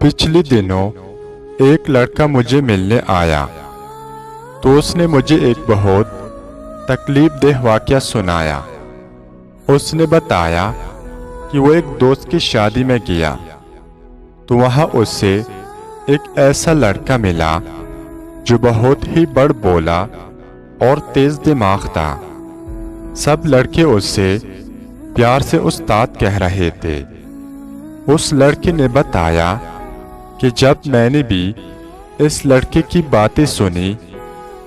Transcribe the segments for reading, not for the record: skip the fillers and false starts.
पिछले दिनों एक लड़का मुझे मिलने आया तो उसने मुझे एक बहुत तकलीफदेह वाक़या सुनाया। उसने बताया कि वो एक दोस्त की शादी में गया तो वहाँ उसे एक ऐसा लड़का मिला जो बहुत ही बड़ बोला और तेज दिमाग था। सब लड़के उससे प्यार से उस्ताद कह रहे थे। उस लड़के ने बताया कि जब मैंने भी इस लड़के की बातें सुनी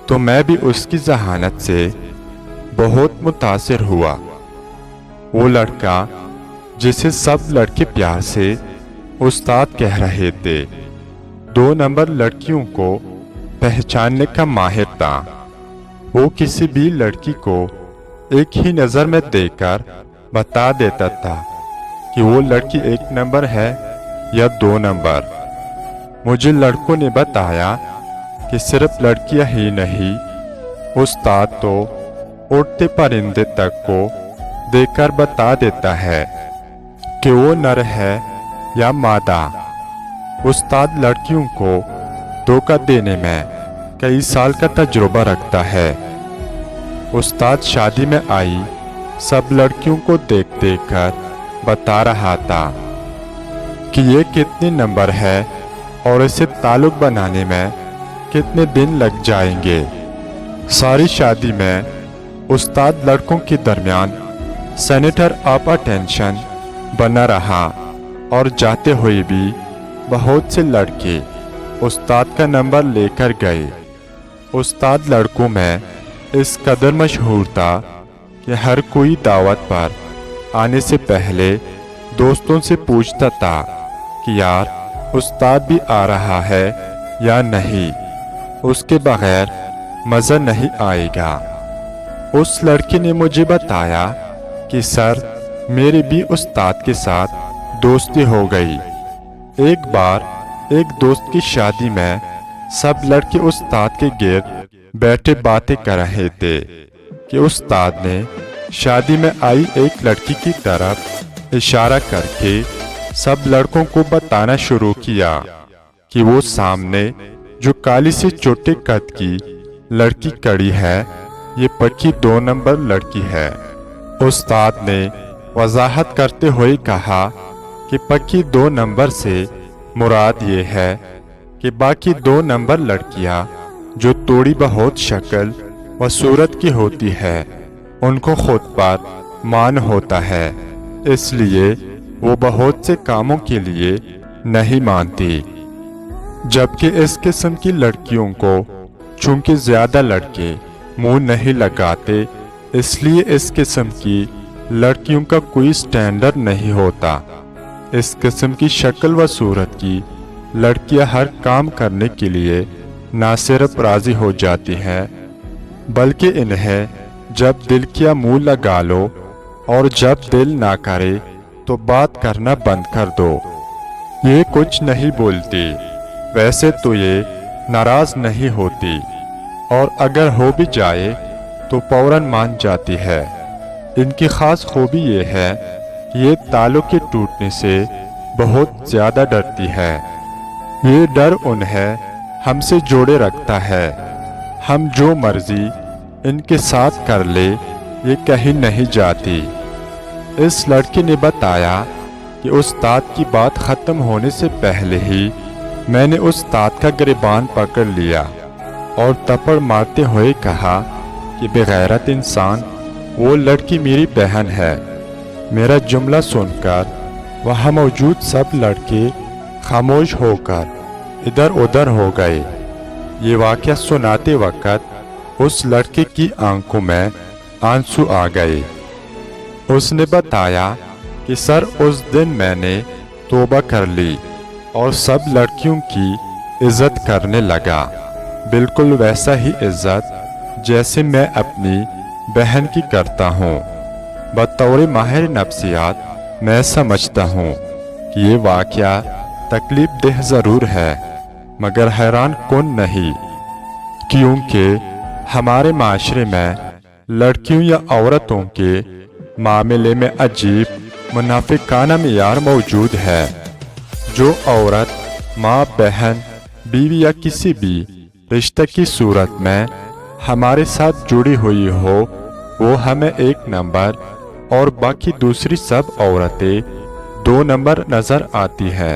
तो मैं भी उसकी ज़हानत से बहुत मुतासिर हुआ। वो लड़का जिसे सब लड़के प्यार से उस्ताद कह रहे थे, 2 नंबर लड़कियों को पहचानने का माहिर था। वो किसी भी लड़की को एक ही नज़र में देखकर बता देता था कि वो लड़की 1 नंबर है या 2 नंबर। मुझे लड़कों ने बताया कि सिर्फ लड़कियां ही नहीं, उस्ताद तो उड़ते परिंदे तक को देखकर बता देता है कि वो नर है या मादा। उस्ताद लड़कियों को धोखा देने में कई साल का तजुर्बा रखता है। उस्ताद शादी में आई सब लड़कियों को देख देख कर बता रहा था कि ये कितने नंबर है और इसे ताल्लुक बनाने में कितने दिन लग जाएंगे। सारी शादी में उस्ताद लड़कों के दरमियान सेनेटर ऑफ अटेंशन बना रहा और जाते हुए भी बहुत से लड़के उस्ताद का नंबर लेकर गए। उस्ताद लड़कों में इस कदर मशहूर था कि हर कोई दावत पर आने से पहले दोस्तों से पूछता था कि यार उस्ताद भी आ रहा है या नहीं, उसके बगैर मज़ा नहीं आएगा। उस लड़के ने मुझे बताया कि सर मेरी भी उस्ताद के साथ दोस्ती हो गई। एक बार एक दोस्त की शादी में सब लड़के उस्ताद के गिर्द बैठे बातें कर रहे थे कि उस्ताद ने शादी में आई एक लड़की की तरफ इशारा करके सब लड़कों को बताना शुरू किया कि वो सामने जो काली से छोटे कद की लड़की खड़ी है ये पक्की 2 नंबर लड़की है। उस्ताद ने वजाहत करते हुए कहा कि पक्की 2 नंबर से मुराद ये है कि बाकी 2 नंबर लड़कियां जो थोड़ी बहुत शक्ल व सूरत की होती है उनको खुद पर मान होता है, इसलिए वो बहुत से कामों के लिए नहीं मानती। जबकि इस किस्म की लड़कियों को चूंकि ज़्यादा लड़के मुंह नहीं लगाते, इसलिए इस किस्म की लड़कियों का कोई स्टैंडर्ड नहीं होता। इस किस्म की शक्ल व सूरत की लड़कियां हर काम करने के लिए ना सिर्फ राजी हो जाती हैं बल्कि इन्हें जब दिल किया मुंह लगा लो और जब दिल ना करे तो बात करना बंद कर दो। ये कुछ नहीं बोलती, वैसे तो ये नाराज नहीं होती और अगर हो भी जाए तो फौरन मान जाती है। इनकी खास खूबी ये है कि ये ताल्लुक के टूटने से बहुत ज़्यादा डरती है। ये डर उन्हें हमसे जोड़े रखता है। हम जो मर्जी इनके साथ कर ले ये कहीं नहीं जाती। इस लड़के ने बताया कि उस्ताद की बात ख़त्म होने से पहले ही मैंने उस्ताद का गिरबान पकड़ लिया और थप्पड़ मारते हुए कहा कि बेगैरत इंसान, वो लड़की मेरी बहन है। मेरा जुमला सुनकर वहाँ मौजूद सब लड़के खामोश होकर इधर उधर हो गए। ये वाक़या सुनाते वक़्त उस लड़के की आंखों में आंसू आ गए। उसने बताया कि सर उस दिन मैंने तौबा कर ली और सब लड़कियों की इज्जत करने लगा, बिल्कुल वैसा ही इज्जत जैसे मैं अपनी बहन की करता हूँ। बतौर माहिर नफ्सियात मैं समझता हूँ कि ये वाक़या तकलीफदेह ज़रूर है मगर हैरान कौन नहीं, क्योंकि हमारे माशरे में लड़कियों या औरतों के मामले में अजीब मुनाफिकाना मियार मौजूद है। जो औरत माँ बहन बीवी या किसी भी रिश्ते की सूरत में हमारे साथ जुड़ी हुई हो वो हमें 1 नंबर और बाकी दूसरी सब औरतें 2 नंबर नजर आती है।